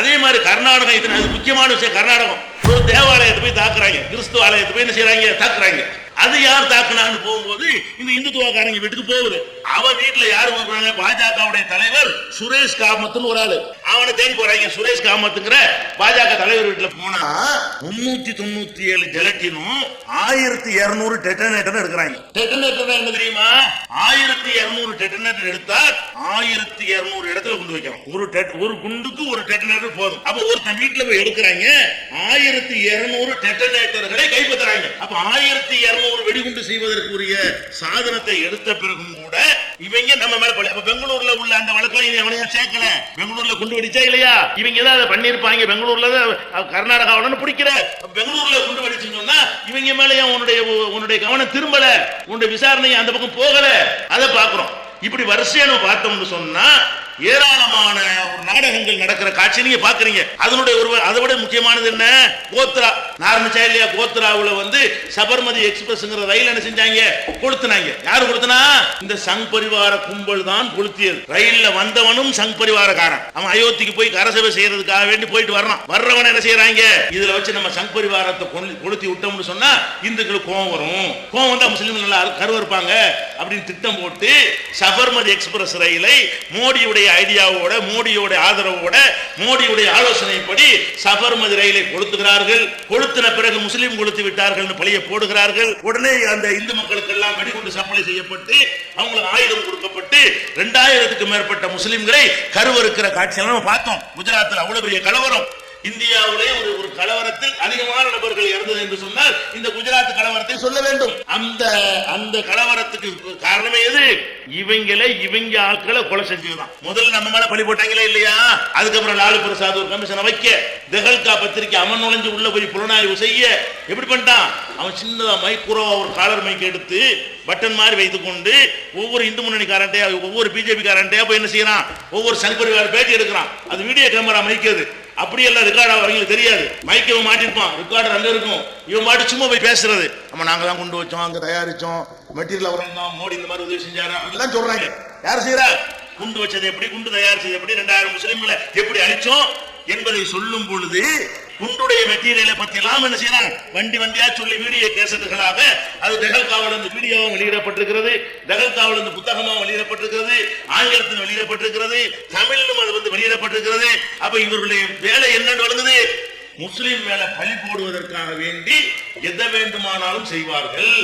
அதே மாதிரி கர்நாடகம் இது முக்கியமான விஷயம். கர்நாடகம் ஒரு தேவாலயத்தை போய் தாக்குறாங்க, கிறிஸ்துவ ஆலயத்தை போய் என்ன செய்யறாங்க, தாக்குறாங்க. அது யார் தாக்குனான்னு போகும்போது இந்த இந்துத்துவக்காரங்க வீட்டுக்கு போகுது. அவன் வீட்டுல யாரு போறாங்க, பாஜகவுடைய தலைவர் சுரேஷ் காமத்னு ஒரு ஆளு. அவனை தேடி போறாங்க. சுரேஷ் காமத்துங்கிற பாஜக தலைவர் வீட்டுல போனா 397 ஜெலட்டினும் 1200 டெட்டனேட்டர் எடுக்கிறாங்க. டெட்டனேட்டர் என்ன தெரியுமா? 1200 டெட்டனேட்டர் எடுத்தா 1200 இடத்துல கொண்டு வைக்கணும். ஒரு குண்டுக்கு ஒரு டெட்டனேட்டர் போதும். அப்ப ஒருத்தன் வீட்டுல போய் எடுக்கிறாங்க, 1200 டெட்டனேட்டர்களை கைப்பற்றுறாங்க. அப்ப 1200 வெடிகுண்டு செய்வதற்குரிய சாதனத்தை எடுத்த பிறகும் கூட இவங்க நம்ம மேல பழி. அப்ப பெங்களூர்ல உள்ள அந்த வழக்கம் எவனையும் சேர்க்கல. பெங்களூர்ல குண்டு வெடிச்சா இல்லையா, இவங்க தான் அதை பண்ணிருப்பாங்க. பெங்களூர்ல கர்நாடகாவுடன் பிடிக்கிற பெங்களூர்ல குண்டு வெடிச்சுன்னு சொன்னா இவங்க மேல உன்னுடைய கவனம் திரும்பல, உன்னுடைய விசாரணை அந்த பக்கம் போகல. அதை பாக்குறோம். இப்படி வரிசையா நம்ம பார்த்தோம்னு சொன்னா ஏராளமான ஒரு நாடகங்கள் நடக்கிற காட்சி நீங்க பாக்குறீங்க. அதனுடைய அதை விட முக்கியமானது என்ன, கோத்ரா நார்மச்சா இல்லையா? கோத்ராவுல வந்து சபர்மதி எக்ஸ்பிரஸ்ங்கிற ரயில் என்ன செஞ்சாங்க, கொளுத்துனாங்க. யாரு கொளுத்துனா? இந்த சங் பரிவார கும்பல் தான் கொளுத்தியது. ரயில்ல வந்தவனும் சங் பரிவாரக்காரன். அவன் அயோத்திக்கு போய் கரசபை செய்யறதுக்காக வேண்டி போயிட்டு வர்றான். வர்றவன் என்ன செய்யறாங்க, இதுல வச்சு நம்ம சங் பரிவாரத்தை கொளுத்தி விட்டோம்னு சொன்னா இந்துக்களுக்கு கோவம் வரும். கோவம் வந்தா முஸ்லீம்கள் நல்லா கருவறுப்பாங்க அப்படின்னு திட்டம் போட்டு சபர்மதி எக்ஸ்பிரஸ் ரயிலை மோடியுடைய ஐடியாவோட, மோடியோட ஆதரவோட, மோடியுடைய ஆலோசனைப்படி சபர்மதி ரயிலை கொளுத்துகிறார்கள். கொளுத்தின பிறகு முஸ்லீம் கொளுத்து விட்டார்கள் பழிய போடுகிறார்கள். உடனே அந்த இந்து மக்களுக்கு எல்லாம் வெடிகுண்டு சப்ளை செய்யப்பட்டு அவங்களுக்கு ஆயுதம் கொடுக்கப்பட்டு 2000க்கு மேற்பட்ட முஸ்லீம்களை கருவறுக்கிற காட்சியெல்லாம் நம்ம பார்த்தோம். குஜராத்தில் அவ்வளவு பெரிய கலவரம். இந்தியாவிலே ஒரு கலவரத்தில் அதிகமான நபர்கள் இறந்தது என்று சொன்னால் இந்த குஜராத் கலவரத்தை சொல்ல வேண்டும். அந்த கலவரத்துக்கு காரணமே எது? இவங்க ஆட்களை கொலை செஞ்சதுதான். முதல்ல நம்ம மேல பழி போட்டாங்களே இல்லையா? அதுக்கப்புறம் லாலு பிரசாத் ஒரு கமிஷனை வைக்க, தெஹல்கா பத்திரிகை அவன் நுழைஞ்சு உள்ள போய் புலனாய்வு செய்ய எப்படி பண்ணிட்டான்? அவன் சின்னதா மைக்ரோவா ஒரு காலர் மைக் எடுத்து பட்டன் மாதிரி வைத்துக் கொண்டு ஒவ்வொரு இந்து முன்னணிக்காரன்ட்டையா, ஒவ்வொரு பிஜேபி காரன்ட்டையா போய் என்ன செய்யறான், ஒவ்வொரு சங்பரிவார பேட்டி எடுக்கிறான். அது வீடியோ கேமரா மைக்குது. அப்படி எல்லாம் ரெக்கார்ட் அவங்களுக்கு தெரியாது. மைக்க மாட்டிருப்பான், ரெக்கார்டர் அங்க இருக்கும். இவன் மாட்டி சும்மா போய் பேசுறது, நம்ம நாங்க தான் கொண்டு வச்சோம், அங்க தயாரிச்சோம், மெட்டீரியல் அவரம் தான், மோடி இந்த மாதிரி உதவி செஞ்சாரு எல்லாம் சொல்றாங்க. யார் செய்யறா? குண்டு வச்சது எப்படி, குண்டு தயாரிச்சது எப்படி, 2000 முஸ்லிம்களை எப்படி அழிச்சோம் என்பதை சொல்லும் பொழுது குண்டுடைய மெட்டீரியலை பத்தி எல்லாம் என்ன செய்யறாங்க, வண்டியா சொல்லி வீடியோ கேசட்டுகளாக அது தெஹல்காவில் இருந்து வீடியோவும் வெளியிடப்பட்டிருக்கிறது, தெஹல்காவில் இருந்து புத்தகமும் வெளியிடப்பட்டிருக்கிறது, ஆங்கிலத்தில் வெளியிடப்பட்டிருக்கிறது, தமிழிலும் அது வந்து வெளியிடப்பட்டிருக்கிறது. அப்ப இவர்களுடைய வேலை என்னன்னு வழங்குது, முஸ்லிம் மேல பழி போடுவதற்காக வேண்டி எதை வேண்டுமானாலும் செய்வார்கள்.